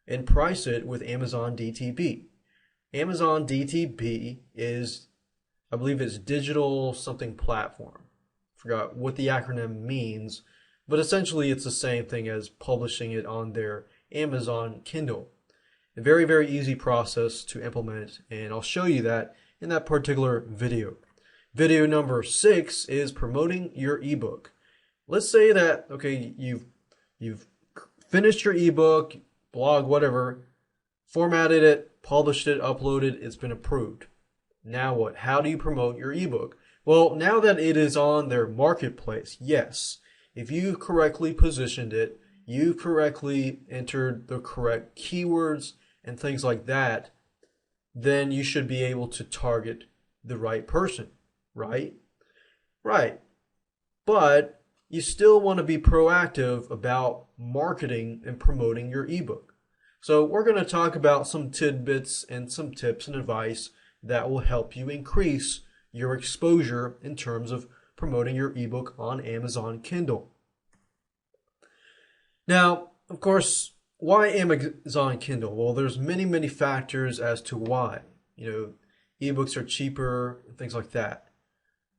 and price it with Amazon DTP. Amazon DTP is, I believe it's digital something platform. Forgot what the acronym means, but essentially it's the same thing as publishing it on their Amazon Kindle. A very, very easy process to implement, and I'll show you that in that particular video. Video number 6 is promoting your ebook. Let's say that, okay, you've finished your ebook, blog, whatever, formatted it, published it, uploaded, it's been approved. Now what? How do you promote your ebook? Well, now that it is on their marketplace, yes, if you correctly positioned it, you correctly entered the correct keywords and things like that, then you should be able to target the right person, right? Right. But you still want to be proactive about marketing and promoting your ebook. So we're going to talk about some tidbits and some tips and advice that will help you increase your exposure in terms of promoting your ebook on Amazon Kindle. Now, of course, why Amazon Kindle? Well, there's many, many factors as to why. Ebooks are cheaper, things like that.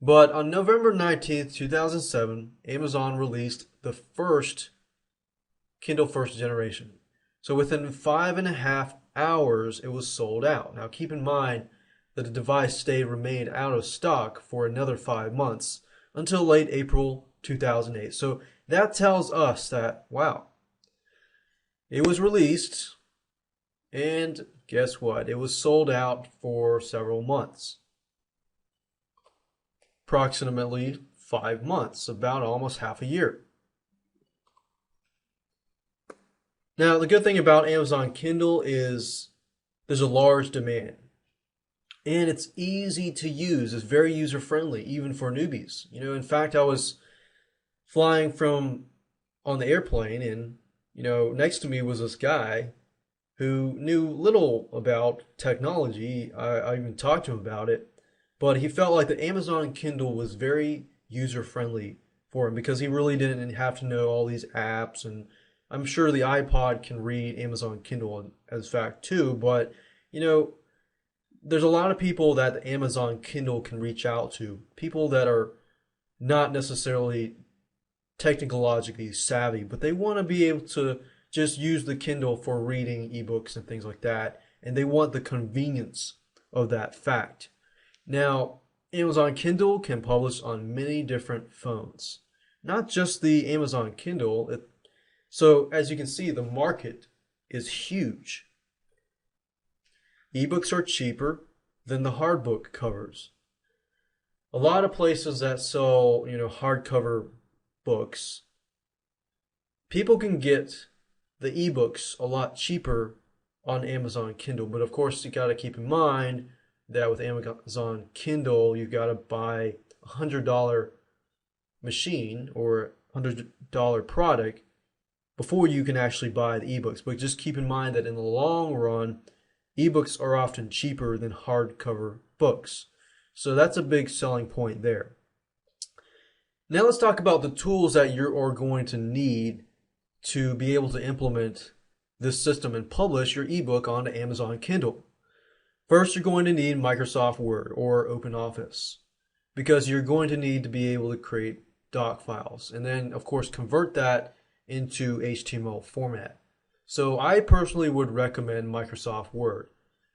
But on November 19th, 2007, Amazon released the first Kindle first generation. So within 5.5 hours, it was sold out. Now keep in mind that the device remained out of stock for another 5 months until late April 2008. So that tells us that, wow, it was released, and guess what? It was sold out for several months. Approximately 5 months, about almost half a year. Now, the good thing about Amazon Kindle is there's a large demand. And it's easy to use. It's very user-friendly, even for newbies. In fact, I was flying on the airplane, and, next to me was this guy who knew little about technology. I even talked to him about it. But he felt like the Amazon Kindle was very user-friendly for him because he really didn't have to know all these apps. And I'm sure the iPod can read Amazon Kindle as fact too. But, there's a lot of people that the Amazon Kindle can reach out to. People that are not necessarily technologically savvy, but they want to be able to just use the Kindle for reading ebooks and things like that. And they want the convenience of that fact. Now, Amazon Kindle can publish on many different phones, not just the Amazon Kindle. So as you can see, the market is huge. Ebooks are cheaper than the hardbook covers. A lot of places that sell, hardcover books, people can get the ebooks a lot cheaper on Amazon Kindle. But of course, you got to keep in mind that with Amazon Kindle, you got to buy a $100 machine or $100 product before you can actually buy the ebooks. But just keep in mind that in the long run, ebooks are often cheaper than hardcover books. So that's a big selling point there. Now let's talk about the tools that you are going to need to be able to implement this system and publish your ebook onto Amazon Kindle. First, you're going to need Microsoft Word or OpenOffice because you're going to need to be able to create doc files and then, of course, convert that into HTML format. So I personally would recommend Microsoft Word.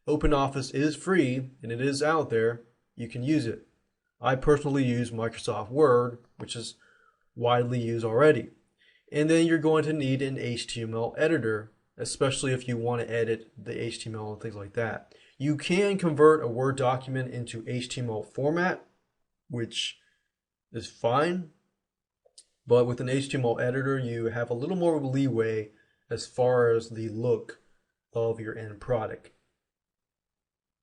OpenOffice is free and it is out there. You can use it. I personally use Microsoft Word, which is widely used already. And then you're going to need an HTML editor, especially if you want to edit the HTML and things like that. You can convert a Word document into HTML format, which is fine. But with an HTML editor, you have a little more leeway as far as the look of your end product.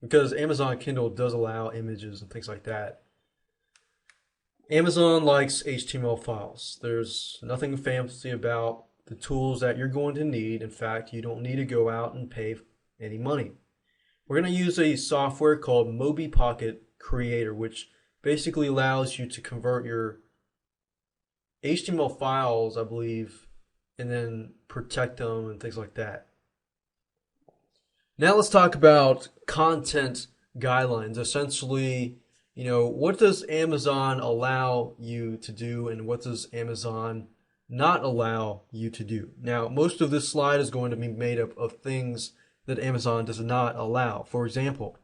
Because Amazon Kindle does allow images and things like that. Amazon likes HTML files. There's nothing fancy about the tools that you're going to need. In fact, you don't need to go out and pay any money. We're going to use a software called Mobi Pocket Creator, which basically allows you to convert your HTML files, I believe, and then protect them and things like that. Now let's talk about content guidelines. Essentially, what does Amazon allow you to do and what does Amazon not allow you to do? Now, most of this slide is going to be made up of things that Amazon does not allow. For example,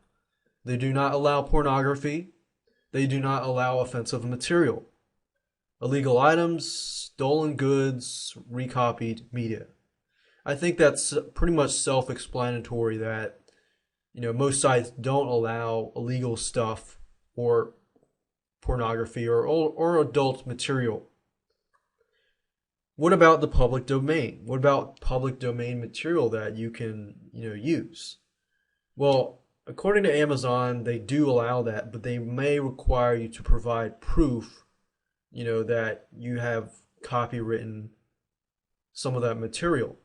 they do not allow pornography. They do not allow offensive material, illegal items, stolen goods, recopied media. I think that's pretty much self-explanatory that most sites don't allow illegal stuff or pornography or adult material. What about the public domain? What about public domain material that you can use? Well, according to Amazon, they do allow that, but they may require you to provide proof, that you have copywritten some of that material.